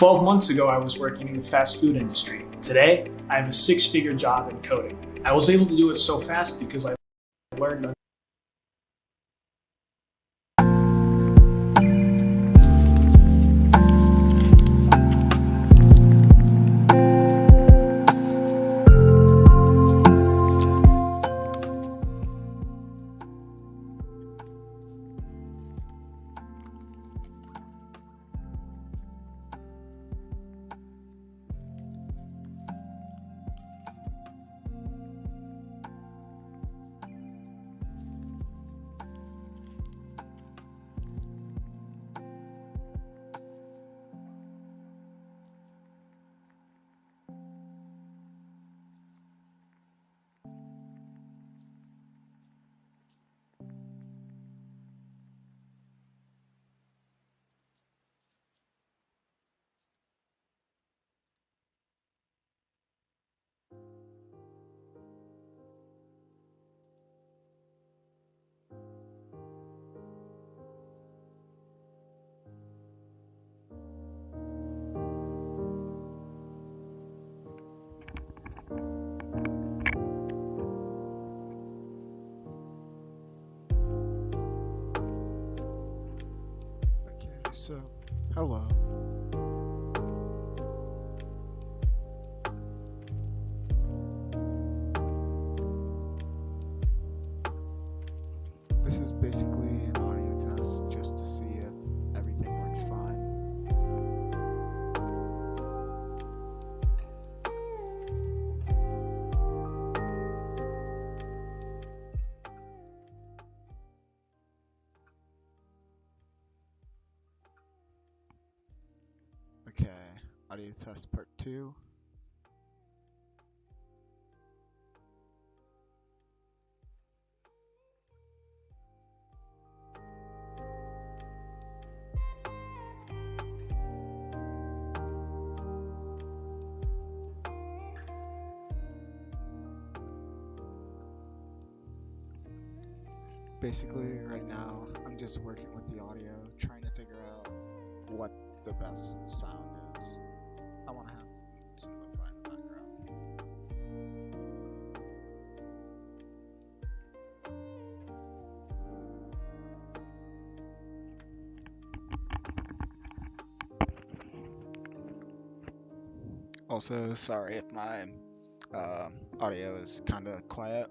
12 months ago, I was working in the fast food industry. Today, I have a six-figure job in coding. I was able to do it so fast because I learned. So, hello. This is basically an audio test just to see if everything works fine. Okay, audio test part 2. Basically, right now, I'm just working with the audio, trying to figure out what the best sound is. I want to have some lo-fi in the background. Also, sorry if my audio is kind of quiet.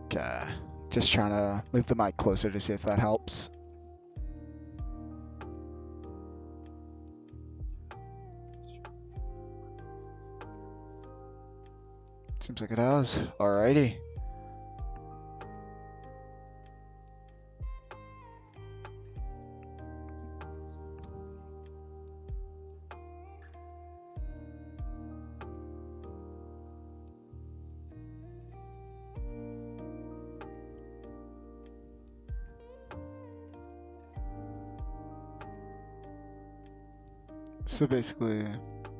Okay, just trying to move the mic closer to see if that helps. Seems like it has. Alrighty. So basically,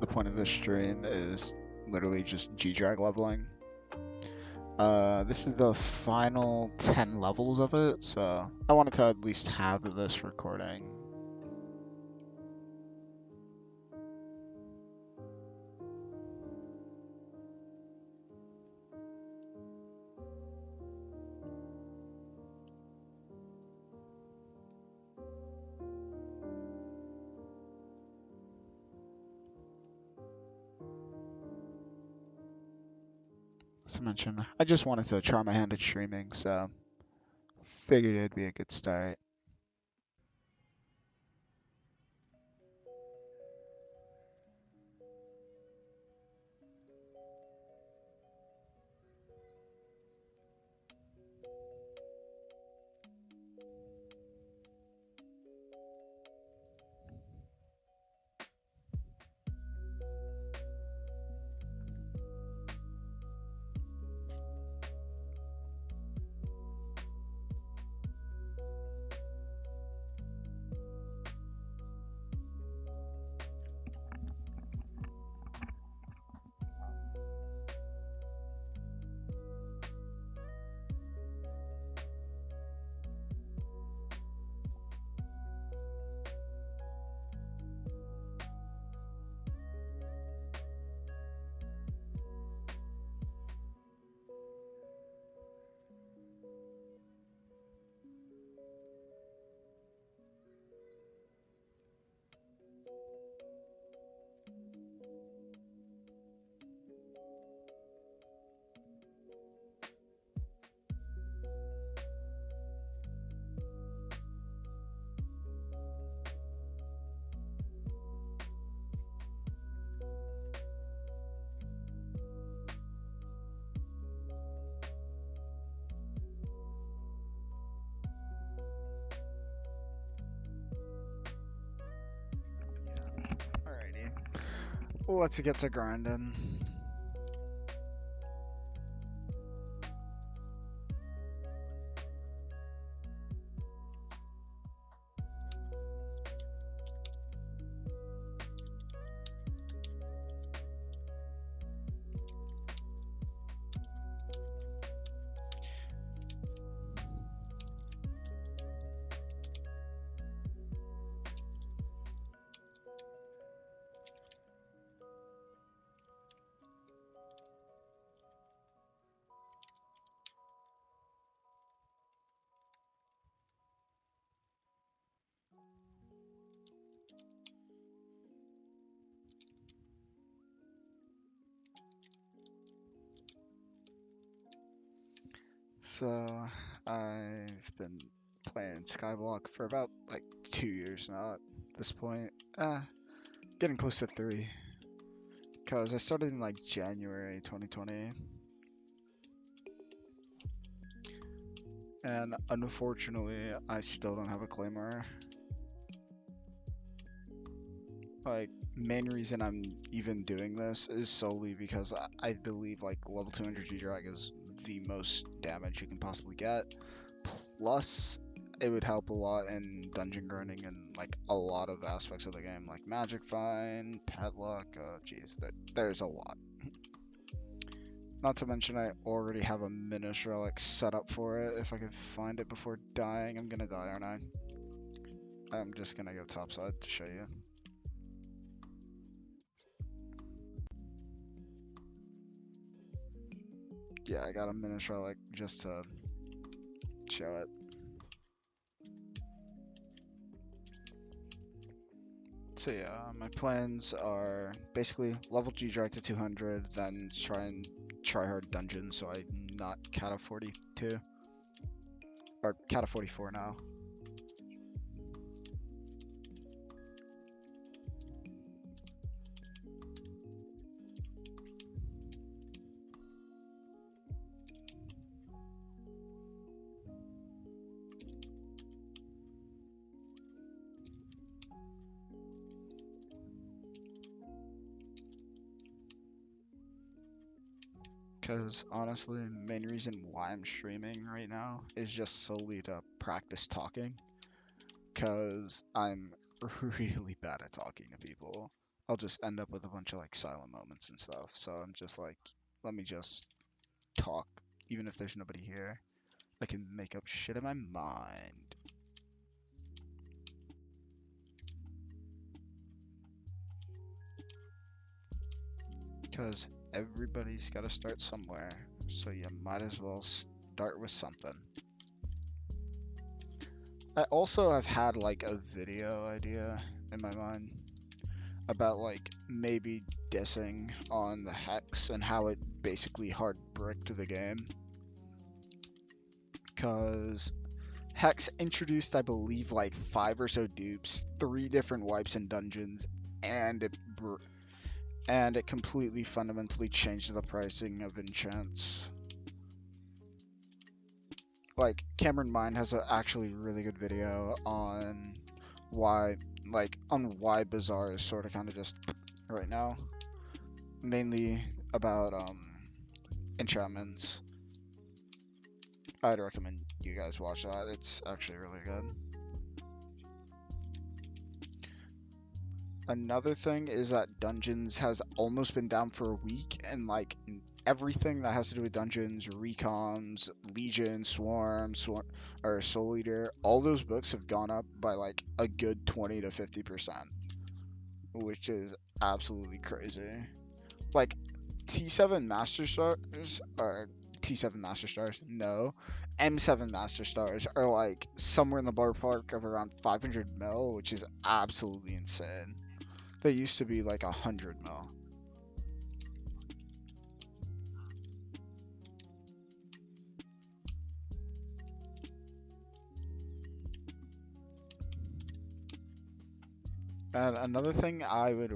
the point of this stream is literally just Gdrag leveling. This is the final 10 levels of it, so I wanted to at least have this recording. As I mentioned, I just wanted to try my hand at streaming, so figured it'd be a good start. Let's get to grinding. So, I've been playing Skyblock for about like 2 years now at this point. Getting close to 3. Because I started in like January 2020. And unfortunately, I still don't have a claimer. Like, main reason I'm even doing this is solely because I believe like level 200 Gdrag is the most damage you can possibly get. Plus, it would help a lot in dungeon grinding and like a lot of aspects of the game, like magic find, padlock. Geez, there's a lot. Not to mention, I already have a Minish relic set up for it. If I could find it before dying, I'm gonna die, aren't I? I'm just gonna go topside to show you. Yeah, I got a Minish relic just to show it. So yeah, my plans are basically level Gdrag to 200, then try hard dungeons so I'm not cat of 42. Or cat of 44 now. Because honestly, main reason why I'm streaming right now is just solely to practice talking. Because I'm really bad at talking to people. I'll just end up with a bunch of like silent moments and stuff. So I'm just like, let me just talk. Even if there's nobody here, I can make up shit in my mind. Because everybody's got to start somewhere. So you might as well start with something. I also have had like a video idea in my mind about like maybe dissing on the Hex and how it basically hard bricked the game. Because Hex introduced, I believe, like 5 or so dupes, 3 different wipes in dungeons, and it completely fundamentally changed the pricing of enchants. Like, Cameron Mind has a actually really good video on why Bazaar is sort of kind of just right now. Mainly about enchantments. I'd recommend you guys watch that. It's actually really good. Another thing is that Dungeons has almost been down for a week, and like everything that has to do with Dungeons, Recoms, Legion, Swarm, or Soul Eater, all those books have gone up by like a good 20 to 50%, which is absolutely crazy. Like T7 Master Stars, or T7 Master Stars, no, M7 Master Stars are like somewhere in the ballpark of around 500 mil, which is absolutely insane. They used to be like 100 mil. And another thing I would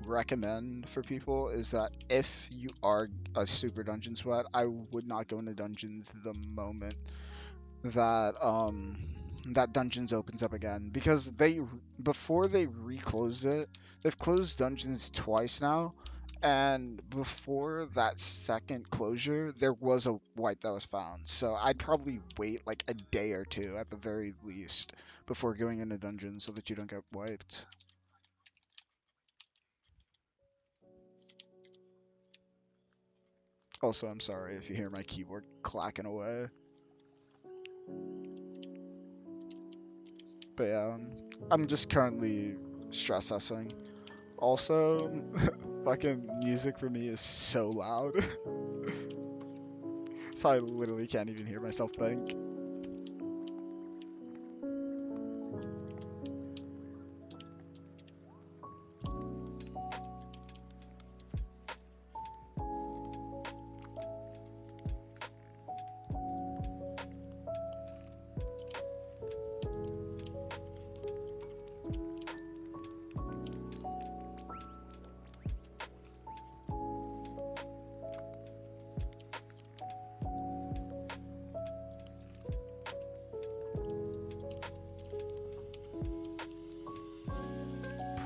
recommend for people is that if you are a super dungeon sweat, I would not go into dungeons the moment that that Dungeons opens up again, because before they reclosed it, they've closed Dungeons twice now, and before that second closure, there was a wipe that was found. So I'd probably wait like a day or two at the very least before going into Dungeons so that you don't get wiped. Also, I'm sorry if you hear my keyboard clacking away. But yeah, I'm just currently stress testing. Also, fucking music for me is so loud. So I literally can't even hear myself think.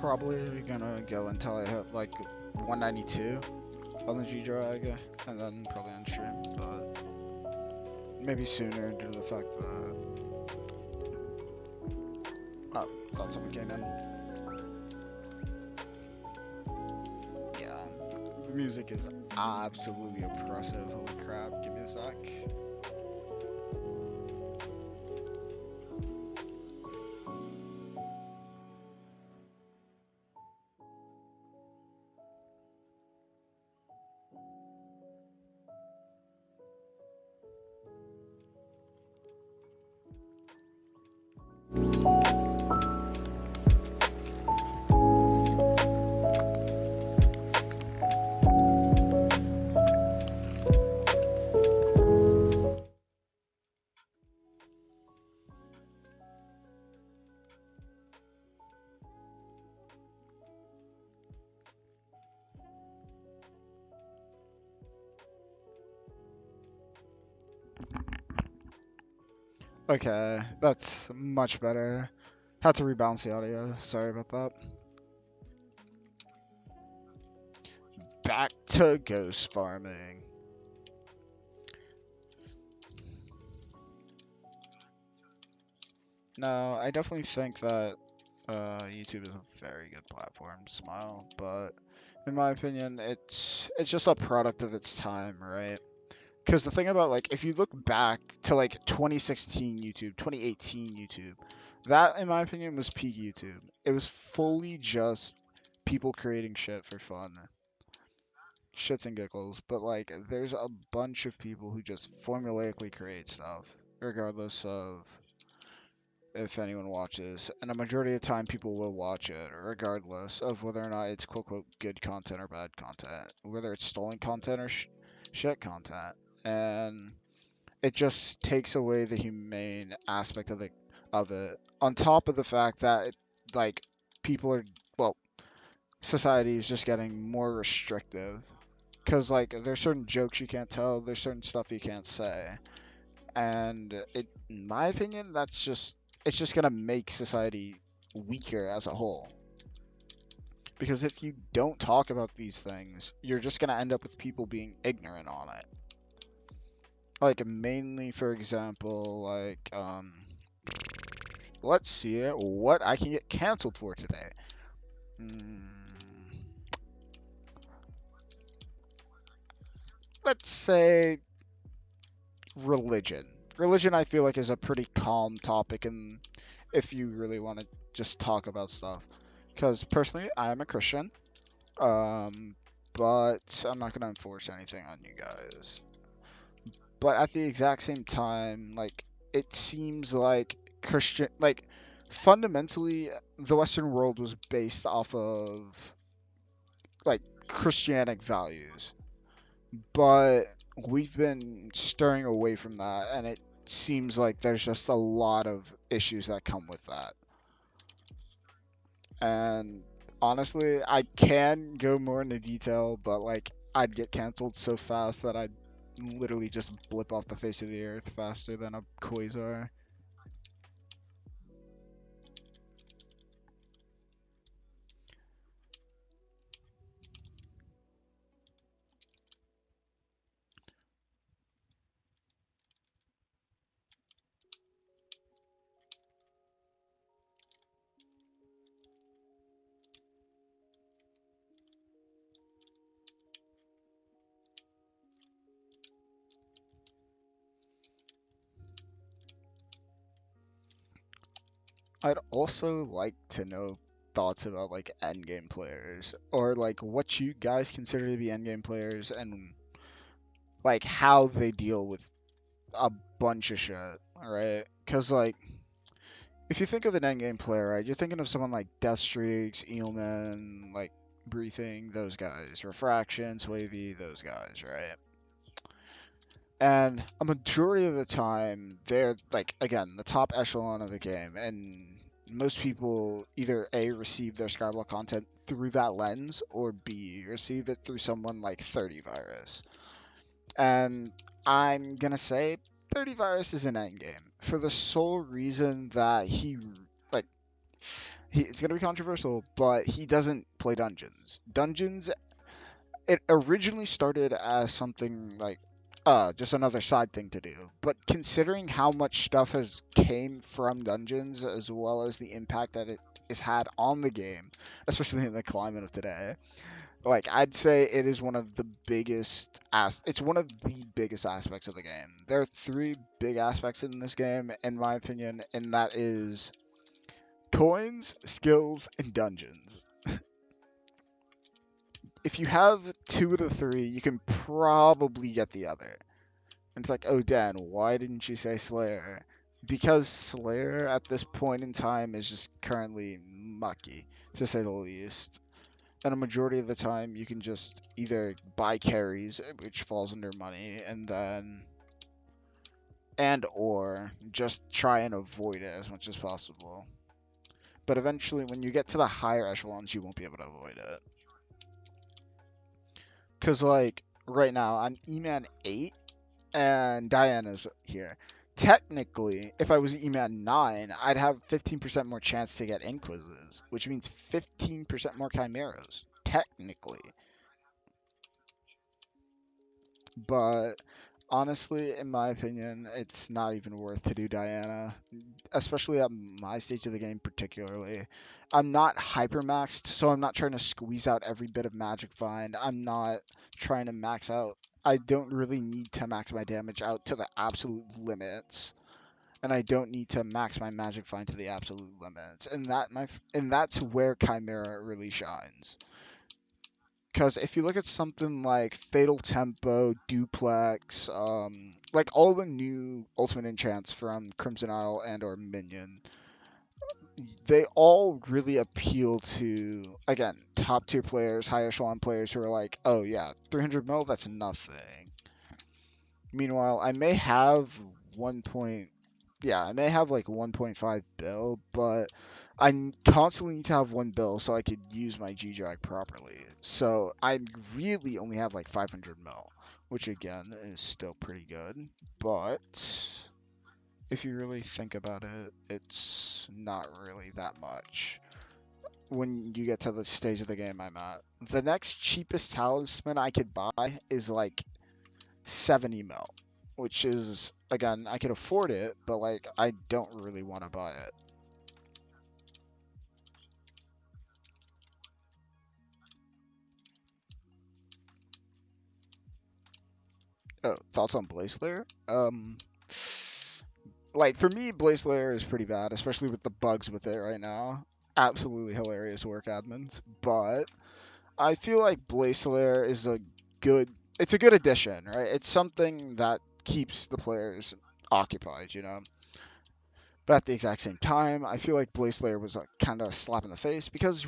Probably gonna go until I hit like 192 on the Gdrag, and then probably on stream, but maybe sooner due to the fact that... Oh, thought someone came in. Yeah, the music is absolutely oppressive, holy crap, give me a sec. Okay, that's much better. Had to rebalance the audio, sorry about that. Back to ghost farming. No, I definitely think that YouTube is a very good platform, Smile, but in my opinion, it's just a product of its time, right? Because the thing about, like, if you look back to like 2016 YouTube, 2018 YouTube, that in my opinion was peak YouTube. It was fully just people creating shit for fun, shits and giggles. But like, there's a bunch of people who just formulaically create stuff, regardless of if anyone watches, and a majority of the time people will watch it, regardless of whether or not it's quote quote good content or bad content, whether it's stolen content or shit content, and it just takes away the humane aspect of it. On top of the fact that like people are well, society is just getting more restrictive because like there's certain jokes you can't tell, there's certain stuff you can't say, and in my opinion, it's just gonna make society weaker as a whole. Because if you don't talk about these things, you're just gonna end up with people being ignorant on it. Like mainly, for example, like let's see what I can get canceled for today. Let's say religion. Religion, I feel like, is a pretty calm topic, and if you really want to just talk about stuff. Because personally, I am a Christian, but I'm not gonna enforce anything on you guys. But at the exact same time, like it seems like fundamentally, the Western world was based off of like Christianic values, but we've been stirring away from that, and it seems like there's just a lot of issues that come with that. And honestly, I can go more into detail, but like I'd get canceled so fast that I'd literally just blip off the face of the earth faster than a quasar. I'd also like to know thoughts about like endgame players, or like what you guys consider to be endgame players, and like how they deal with a bunch of shit, right? Because like if you think of an endgame player, right, you're thinking of someone like Death Streaks, Eelman, like Briefing, those guys, Refraction, Swavey, those guys, right? And a majority of the time, they're like again the top echelon of the game, and most people either A receive their Skyblock content through that lens, or B receive it through someone like 30 Virus. And I'm gonna say 30 Virus is an endgame for the sole reason that like it's gonna be controversial, but he doesn't play dungeons. Dungeons, it originally started as something like just another side thing to do. But considering how much stuff has came from dungeons, as well as the impact that it has had on the game, especially in the climate of today, like I'd say it is one of the biggest it's one of the biggest aspects of the game. There are three big aspects in this game, in my opinion, and that is coins, skills, and dungeons. If you have two of the three, you can probably get the other. And it's like, oh, Dan, why didn't you say Slayer? Because Slayer at this point in time is just currently mucky, to say the least. And a majority of the time, you can just either buy carries, which falls under money, and or just try and avoid it as much as possible. But eventually, when you get to the higher echelons, you won't be able to avoid it. Because, like, right now, I'm E-Man 8, and Diana's here. Technically, if I was E-Man 9, I'd have 15% more chance to get Inquises, which means 15% more Chimeras, technically. But honestly, in my opinion, it's not even worth to do Diana, especially at my stage of the game particularly. I'm not hyper maxed, so I'm not trying to squeeze out every bit of magic find. I'm not trying to max out. I don't really need to max my damage out to the absolute limits, and I don't need to max my magic find to the absolute limits. And that's where Chimera really shines. Because if you look at something like Fatal Tempo, Duplex, like all the new ultimate enchants from Crimson Isle and or Minion, they all really appeal to, again, top tier players, high echelon players who are like, oh yeah, 300 mil, that's nothing. Meanwhile, I may have 1. Yeah, I may have like 1.5 bill, but I constantly need to have 1 bill so I could use my Gdrag properly. So I really only have like 500 mil, which again is still pretty good. But if you really think about it, it's not really that much when you get to the stage of the game I'm at. The next cheapest talisman I could buy is like 70 mil, which is, again, I could afford it, but like I don't really want to buy it. Oh, thoughts on Blaze Layer? Like for me, Blaze Layer is pretty bad, especially with the bugs with it right now. Absolutely hilarious work, admins. But I feel like Blaze Layer is it's a good addition, right? It's something that keeps the players occupied, you know. But at the exact same time, I feel like Blaze Layer was a kind of slap in the face because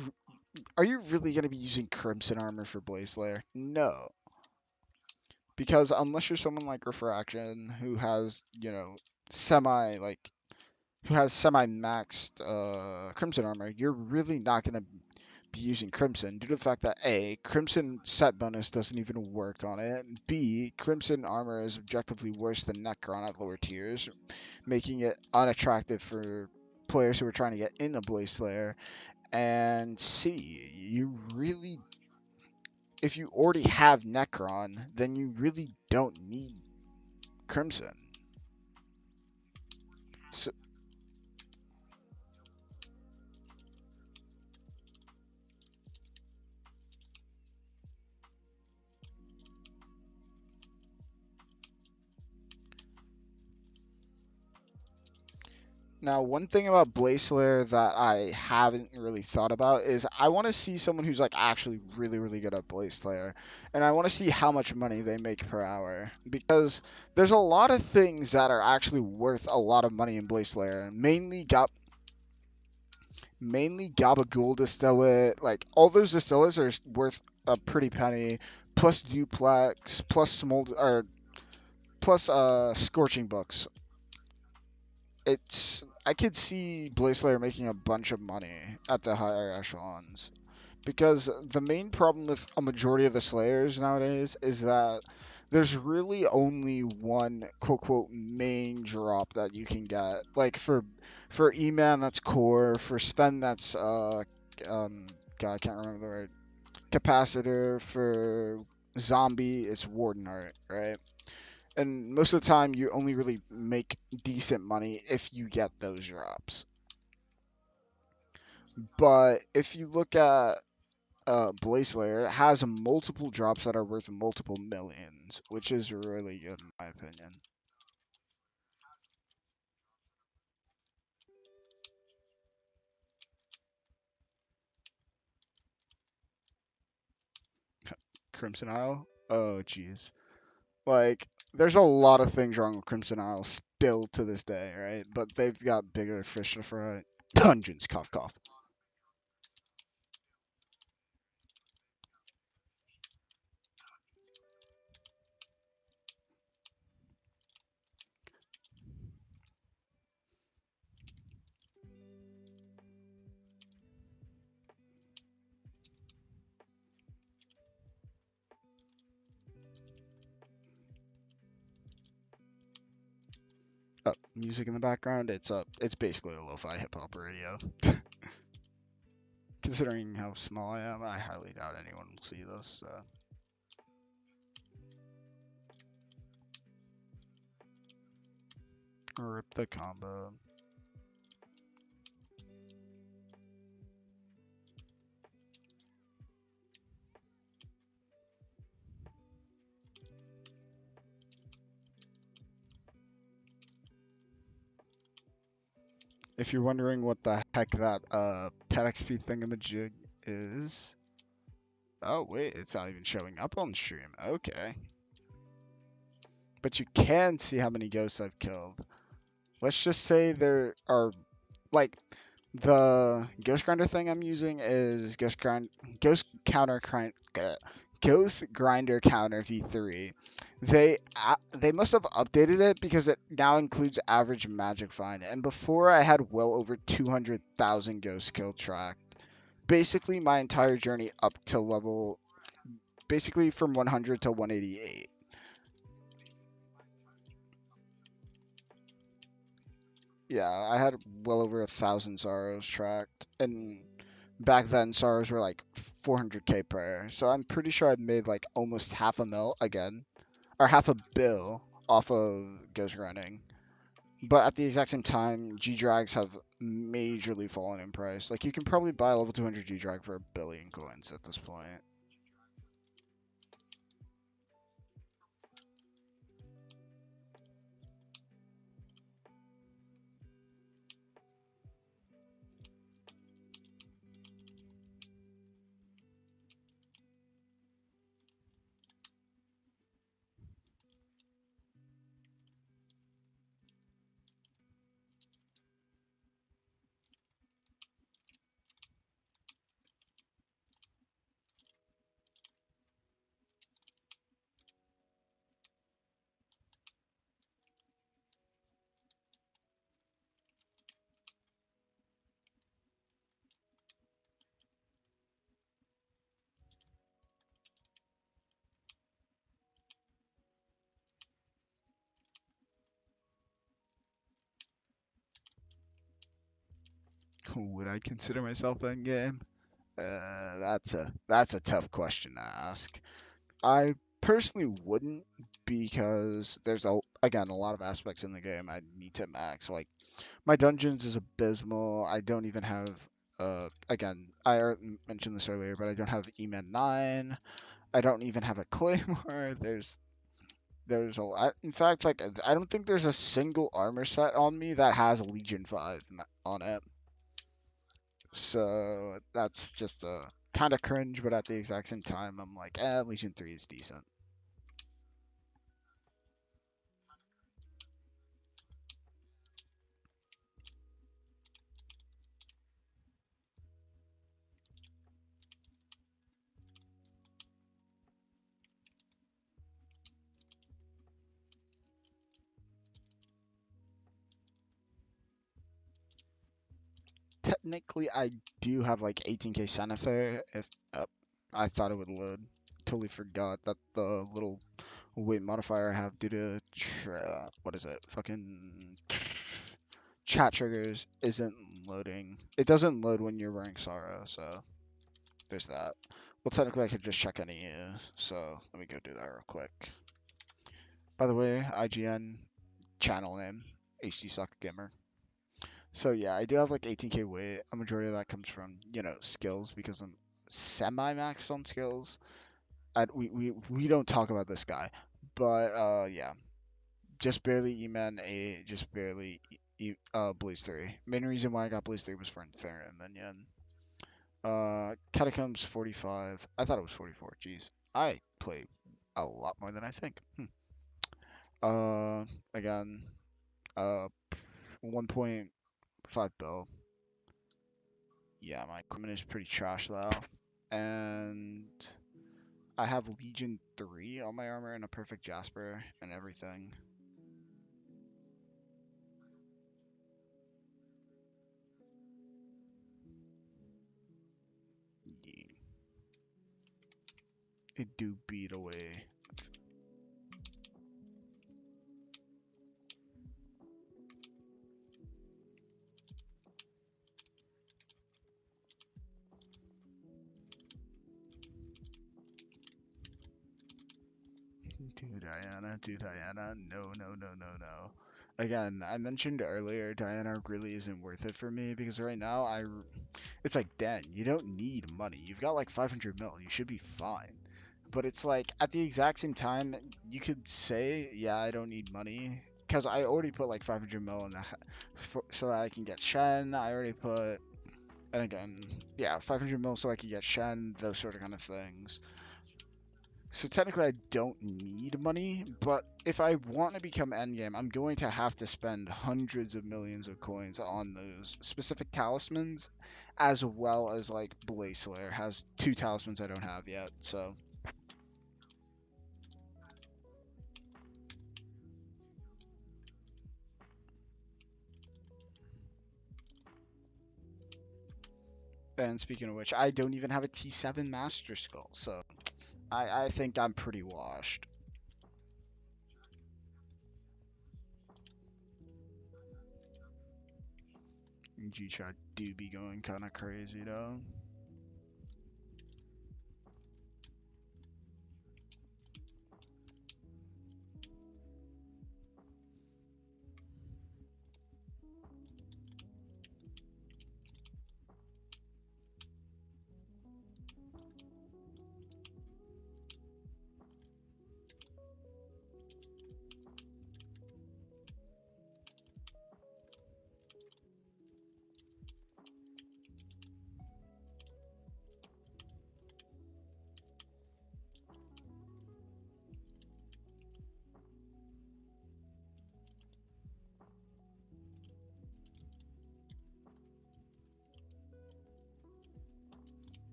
are you really going to be using Crimson Armor for Blaze Layer? No. Because unless you're someone like Refraction who has, you know, semi like who has semi maxed Crimson Armor, you're really not going to be using Crimson due to the fact that A, Crimson set bonus doesn't even work on it. B, Crimson Armor is objectively worse than Necron at lower tiers, making it unattractive for players who are trying to get in a Blaze Slayer. And C, if you already have Necron, then you really don't need Crimson. So, Now, one thing about Blaze Slayer that I haven't really thought about is I want to see someone who's like actually really, really good at Blaze Slayer, and I want to see how much money they make per hour because there's a lot of things that are actually worth a lot of money in Blaze Slayer. Mainly Gabagool distillate, like all those distillates are worth a pretty penny, plus duplex, plus smolder, or plus scorching books. It's I could see Blaze Slayer making a bunch of money at the higher echelons because the main problem with a majority of the Slayers nowadays is that there's really only one quote quote main drop that you can get. Like for E-Man that's core, for Sven that's um God, I can't remember the word. Capacitor, for Zombie it's Warden Art, right? And most of the time you only really make decent money if you get those drops. But if you look at Blaze Slayer, it has multiple drops that are worth multiple millions, which is really good in my opinion. Crimson Isle? Oh jeez. Like there's a lot of things wrong with Crimson Isle still to this day, right? But they've got bigger fish to fry. Dungeons, cough cough. Music in the background. It's basically a lo-fi hip hop radio. Considering how small I am, I highly doubt anyone will see this. Rip the combo. If you're wondering what the heck that pet XP thingamajig is, oh wait, it's not even showing up on stream. Okay, but you can see how many ghosts I've killed. Let's just say there are like the ghost grinder thing I'm using is ghost counter ghost grinder counter v3. They must have updated it because it now includes average magic find, and before I had well over 200,000 ghost kill tracked. Basically my entire journey up to level, basically from 100 to 188. Yeah, I had well over 1,000 sorrows tracked, and back then sorrows were like 400k per. So I'm pretty sure I made like almost half a mil again, or half a bill off of ghost running. But at the exact same time, Gdrags have majorly fallen in price. Like you can probably buy a level 200 Gdrag for 1 billion coins at this point. Would I consider myself endgame? That's a tough question to ask. I personally wouldn't because there's again a lot of aspects in the game I need to max. Like my dungeons is abysmal. I don't even have again mentioned this earlier, but I don't have E-Man 9. I don't even have a claymore. There's There's in fact, like I don't think there's a single armor set on me that has Legion 5 on it. So that's just kind of cringe, but at the exact same time, I'm like, Legion 3 is decent. Technically, I do have like 18k Senather. If I thought it would load, totally forgot that the little weight modifier I have due to what is it? Fucking chat triggers isn't loading. It doesn't load when you're wearing Sorrow, so there's that. Well, technically, I could just check any, so let me go do that real quick. By the way, IGN channel name, HD Soccer Gamer. So yeah, I do have like 18k weight. A majority of that comes from, skills because I'm semi-maxed on skills. We don't talk about this guy, but yeah, just barely E-Man A, just barely Blaze 3. Main reason why I got Blaze 3 was for Inferno Minion. Catacombs 45. I thought it was 44. Jeez, I play a lot more than I think. Again, uh, 1.5 bill. Yeah, my equipment is pretty trash though. And I have Legion 3 on my armor and a perfect Jasper and everything. Yeah. It do beat away. Do Diana. No, no, no, no, no. Again, I mentioned earlier, Diana really isn't worth it for me because right now it's like, Dan, you don't need money. You've got like 500 mil. You should be fine. But it's like at the exact same time, you could say, yeah, I don't need money because I already put like 500 mil in so that I can get Shen. I already put, and again, yeah, 500 mil so I can get Shen, those sort of kind of things. So technically, I don't need money, but if I want to become endgame, I'm going to have to spend hundreds of millions of coins on those specific talismans, as well as like Blaze Slayer has 2 talismans I don't have yet. So, and speaking of which, I don't even have a T7 Master Skull, so I think I'm pretty washed. G-Chat do be going kind of crazy though.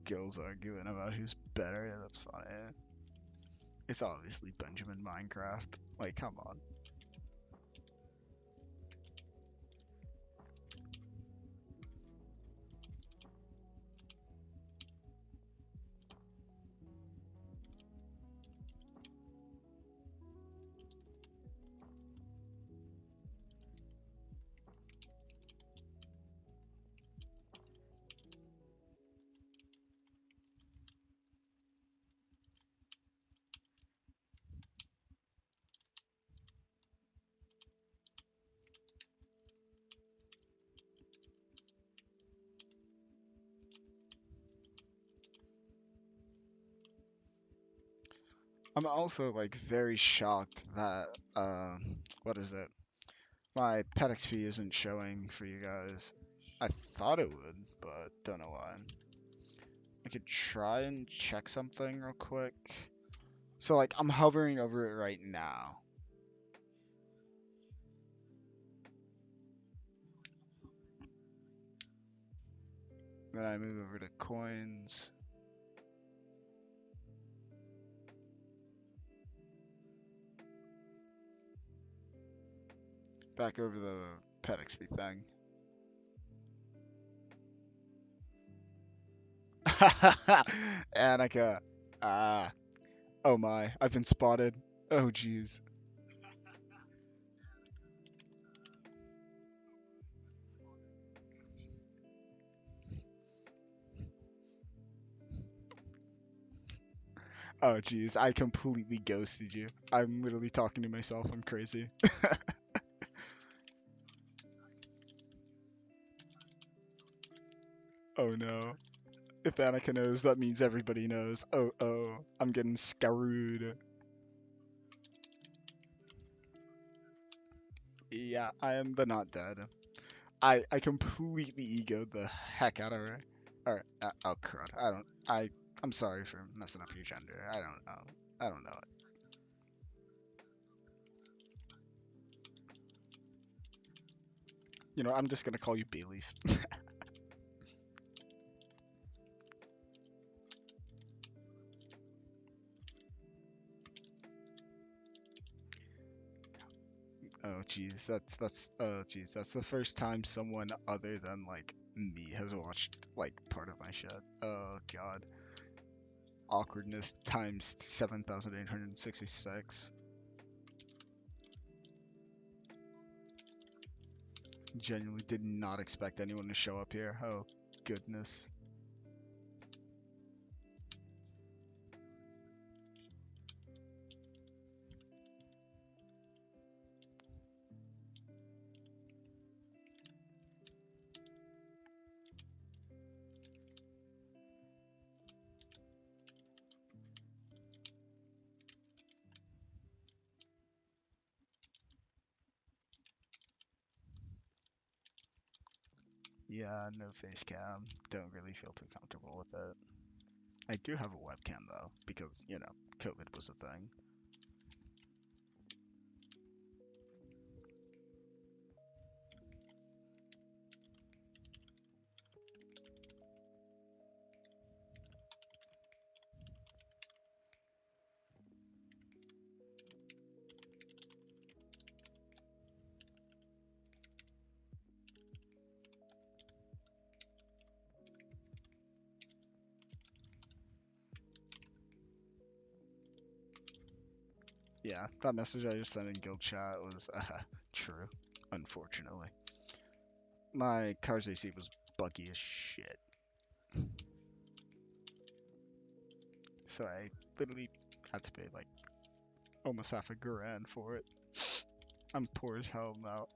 Gil's arguing about who's better. That's funny. It's obviously Benjamin Minecraft. Like, come on. I'm also like very shocked that what is it? My pet XP isn't showing for you guys. I thought it would, but don't know why. I could try and check something real quick. So like I'm hovering over it right now. Then I move over to coins. Back over the pet XP thing. Annika. Ah. Oh my. I've been spotted. Oh jeez. Oh jeez. I completely ghosted you. I'm literally talking to myself. I'm crazy. Oh no. If Annika knows, that means everybody knows. Oh oh. I'm getting screwed. Yeah, I am the not dead. I completely egoed the heck out of her. Or oh crud. I'm sorry for messing up your gender. I don't know. I don't know it. You know, I'm just gonna call you Bayleaf. Oh jeez, that's the first time someone other than like me has watched like part of my shit. Oh god. Awkwardness times 7,866. Genuinely did not expect anyone to show up here. Oh goodness. Yeah, no face cam. Don't really feel too comfortable with it. I do have a webcam though, because, you know, COVID was a thing. Yeah, that message I just sent in guild chat was true, unfortunately. My car's AC was buggy as shit. So I literally had to pay like almost half a grand for it. I'm poor as hell now.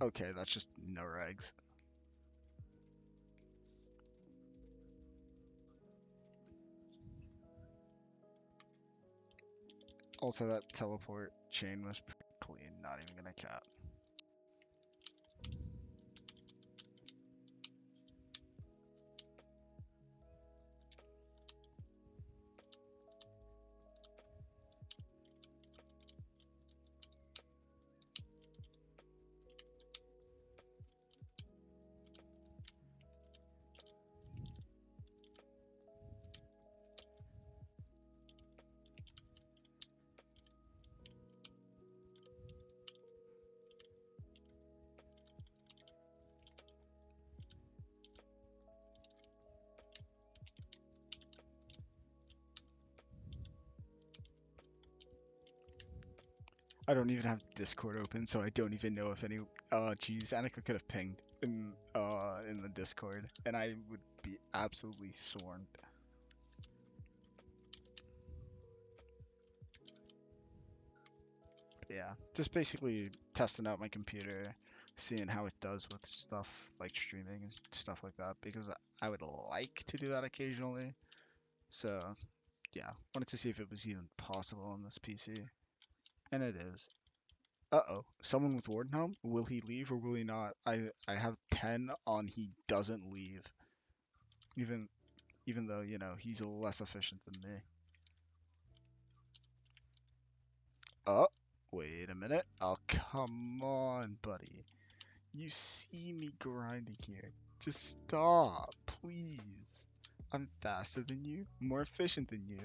Okay, that's just no regs. Also, that teleport chain was pretty clean, not even gonna cap. I don't even have Discord open, so I don't even know if any. Geez, Annika could have pinged in the Discord, and I would be absolutely sworn. Yeah, just basically testing out my computer, seeing how it does with stuff like streaming and stuff like that, because I would like to do that occasionally. So yeah, wanted to see if it was even possible on this PC, and it is. Uh-oh, someone with Warden Helm? Will he leave or will he not? I have 10 on he doesn't leave, even even though, you know, he's less efficient than me. Oh, wait a minute. Oh, come on, buddy. You see me grinding here. Just stop, please. I'm faster than you, more efficient than you.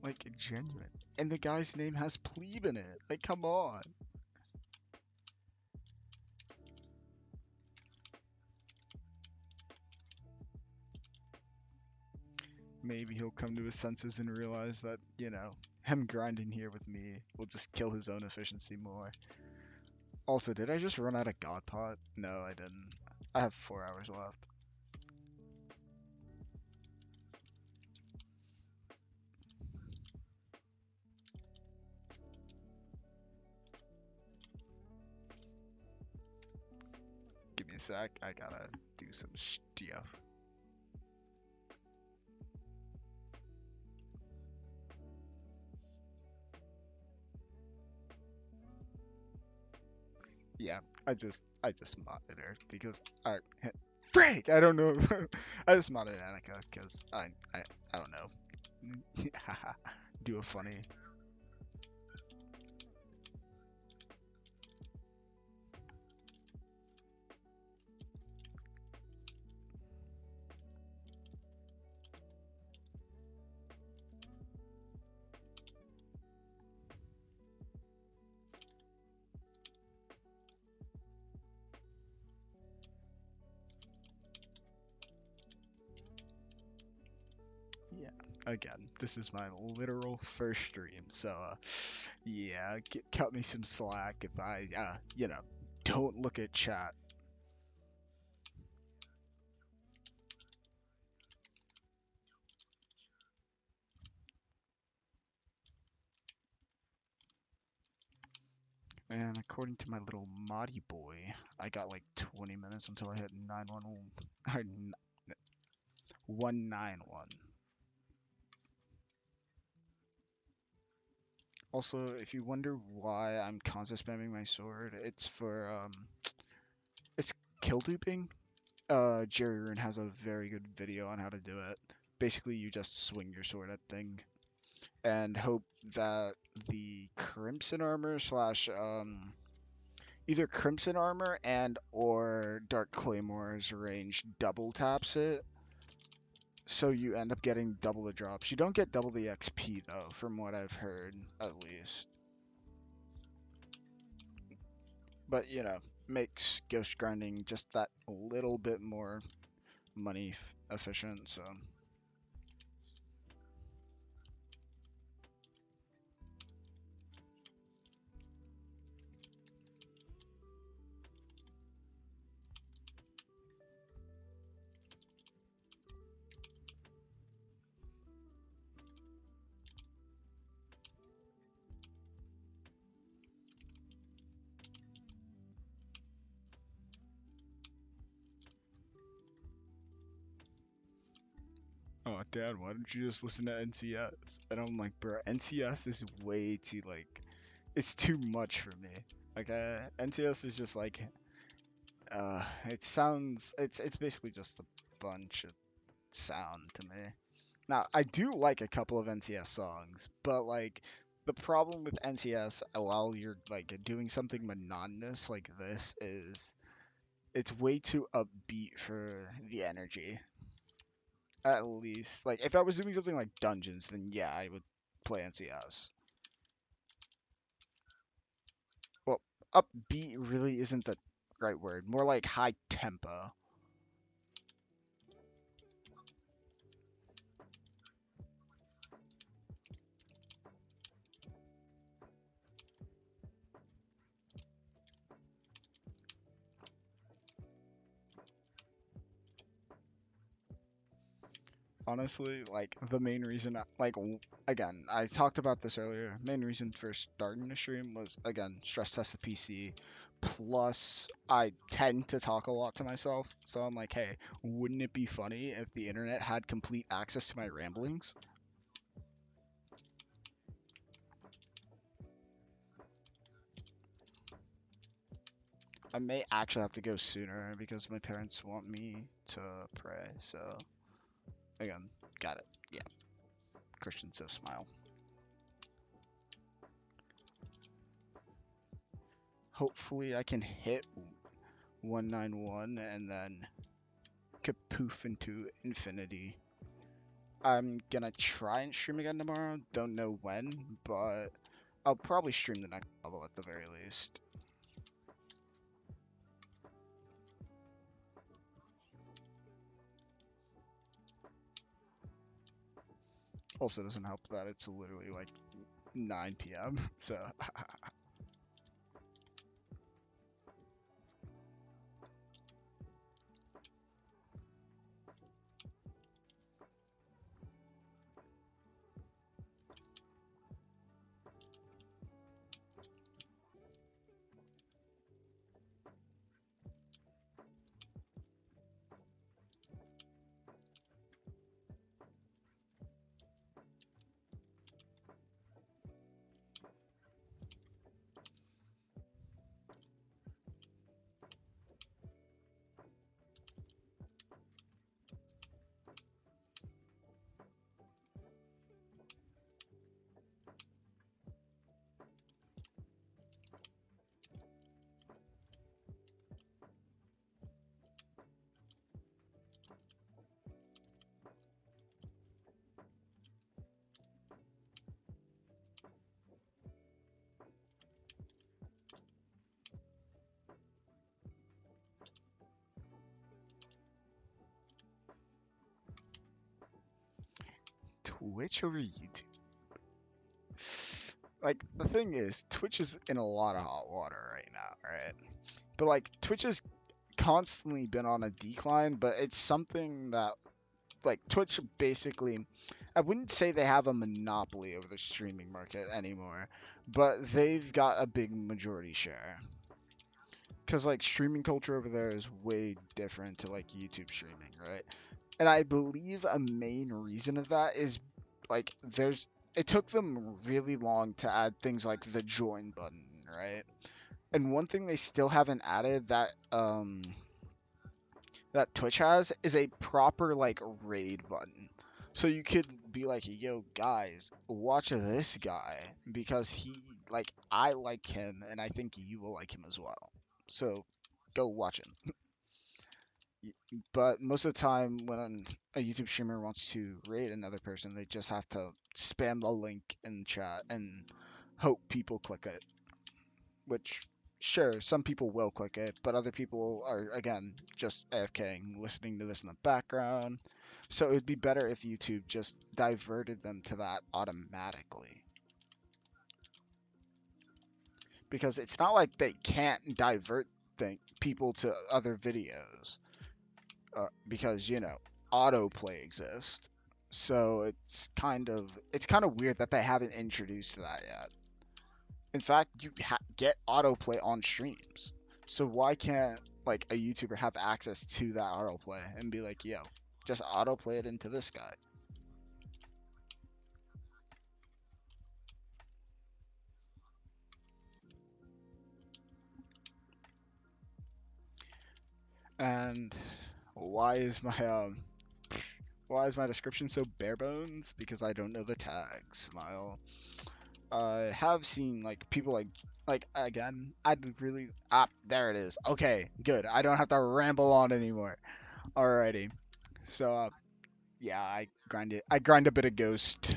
Like, genuine. And the guy's name has plebe in it. Like, come on. Maybe he'll come to his senses and realize that, you know, him grinding here with me will just kill his own efficiency more. Also, did I just run out of God Pot? No, I didn't. I have 4 hours left. Give me a sec. I gotta do some stuff. Yeah, I just modded her because I Frank, I don't know. I just modded Annika because I don't know. Do a funny. Yeah. Again, this is my literal first stream, so yeah, cut me some slack if I you know, don't look at chat. And according to my little moddy boy, I got like 20 minutes until I hit 911 or 191. Also, if you wonder why I'm constant spamming my sword, it's for it's kill duping. Jerry Rune has a very good video on how to do it. Basically, you just swing your sword at thing and hope that the crimson armor slash either crimson armor and or dark claymore's range double taps it, so you end up getting double the drops. You don't get double the XP though, from what I've heard, at least. But you know, makes ghost grinding just that little bit more money efficient. So oh, Dad, why don't you just listen to NCS? And I'm like, bro, NCS is way too, like, it's too much for me. Like, NCS is just like, it sounds, it's basically just a bunch of sound to me. Now, I do like a couple of NCS songs, but, like, the problem with NCS while you're, like, doing something monotonous like this is it's way too upbeat for the energy. At least, like, if I was doing something like dungeons, then yeah, I would play NCS. Well, upbeat really isn't the right word. More like high tempo. Honestly, like the main reason, again, I talked about this earlier. Main reason for starting the stream was again stress test the PC. Plus, I tend to talk a lot to myself, so I'm like, hey, wouldn't it be funny if the internet had complete access to my ramblings? I may actually have to go sooner because my parents want me to pray. So again, got it. Yeah, Christian, so smile. Hopefully, I can hit 191 and then kapoof into infinity. I'm gonna try and stream again tomorrow. Don't know when, but I'll probably stream the next level at the very least. Also, doesn't help that it's literally like 9 p.m. So Twitch over YouTube. Like the thing is, Twitch is in a lot of hot water right now, right? But like Twitch has constantly been on a decline, but it's something that like Twitch basically, I wouldn't say they have a monopoly over the streaming market anymore, but they've got a big majority share. Cause like streaming culture over there is way different to like YouTube streaming, right? And I believe a main reason of that is like it took them really long to add things like the join button, right? And one thing they still haven't added that Twitch has is a proper like raid button. So you could be like, yo guys, watch this guy because I like him and I think you will like him as well. So go watch him. But most of the time when a YouTube streamer wants to raid another person, they just have to spam the link in chat and hope people click it. Which, sure, some people will click it, but other people are, again, just AFKing, listening to this in the background. So it would be better if YouTube just diverted them to that automatically. Because it's not like they can't divert people to other videos. Because, autoplay exists. So it's kind of weird that they haven't introduced that yet. In fact, you get autoplay on streams. So why can't like a YouTuber have access to that autoplay and be like, yo, just autoplay it into this guy? And why is my why is my description so bare bones? Because I don't know the tags. Smile. I have seen like people like again. I'd really there it is. Okay, good. I don't have to ramble on anymore. Alrighty. So yeah, I grind a bit of Ghost.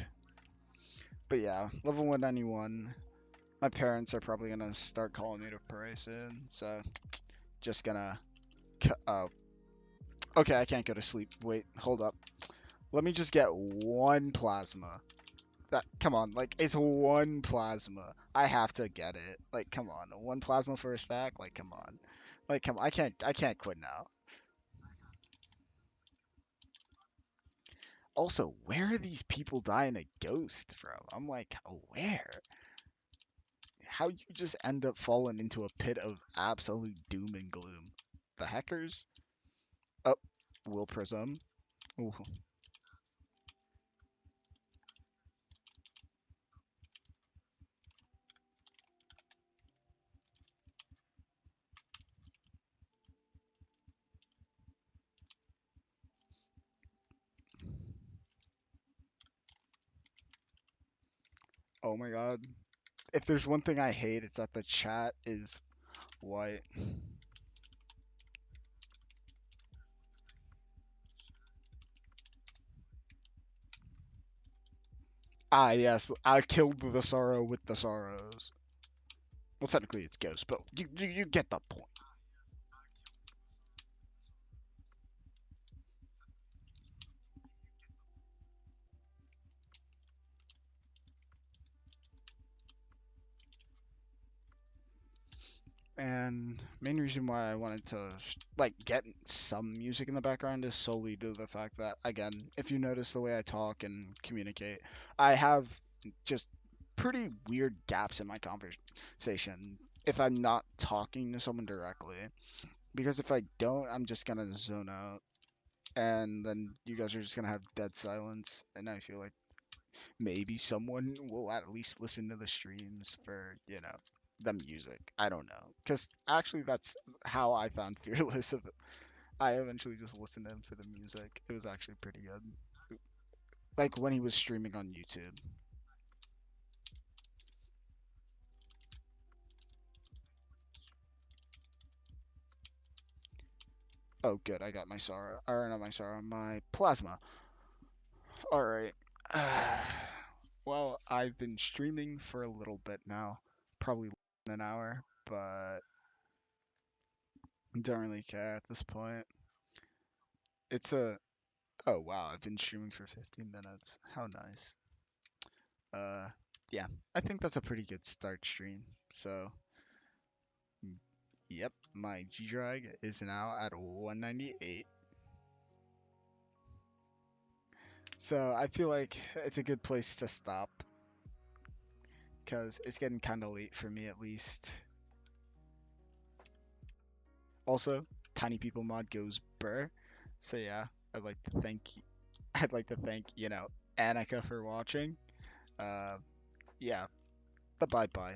But yeah, level 191. My parents are probably gonna start calling me to pray soon, so just gonna. Okay, I can't go to sleep. Wait, hold up. Let me just get one plasma. Come on, like it's one plasma. I have to get it. Like, come on, one plasma for a stack. Like, come on. Like, come on. I can't quit now. Also, where are these people dying a ghost from? I'm like, where? How you just end up falling into a pit of absolute doom and gloom? The hackers? Oh, Will Prism. Ooh. Oh my god. If there's one thing I hate, it's that the chat is white. Ah, yes, I killed the sorrow with the sorrows. Well, technically it's ghost, but you get the point. And main reason why I wanted to like get some music in the background is solely due to the fact that, again, if you notice the way I talk and communicate, I have just pretty weird gaps in my conversation if I'm not talking to someone directly. Because if I don't, I'm just gonna zone out, and then you guys are just gonna have dead silence, and I feel like maybe someone will at least listen to the streams for, the music. I don't know. Because actually, that's how I found Fearless. I eventually just listened to him for the music. It was actually pretty good. Like when he was streaming on YouTube. Oh, good. I got my Sorrow. Or not my Sorrow, my Plasma. Alright. Well, I've been streaming for a little bit now. Probably an hour, but don't really care at this point. It's a Oh wow, I've been streaming for 15 minutes. How nice. Uh, yeah, I think that's a pretty good start stream. So, yep, my Gdrag is now at 198. So I feel like it's a good place to stop because it's getting kind of late for me at least. Also, Tiny People mod goes burr. So yeah, I'd like to thank I'd like to thank, Annika for watching. Uh, yeah, the bye bye.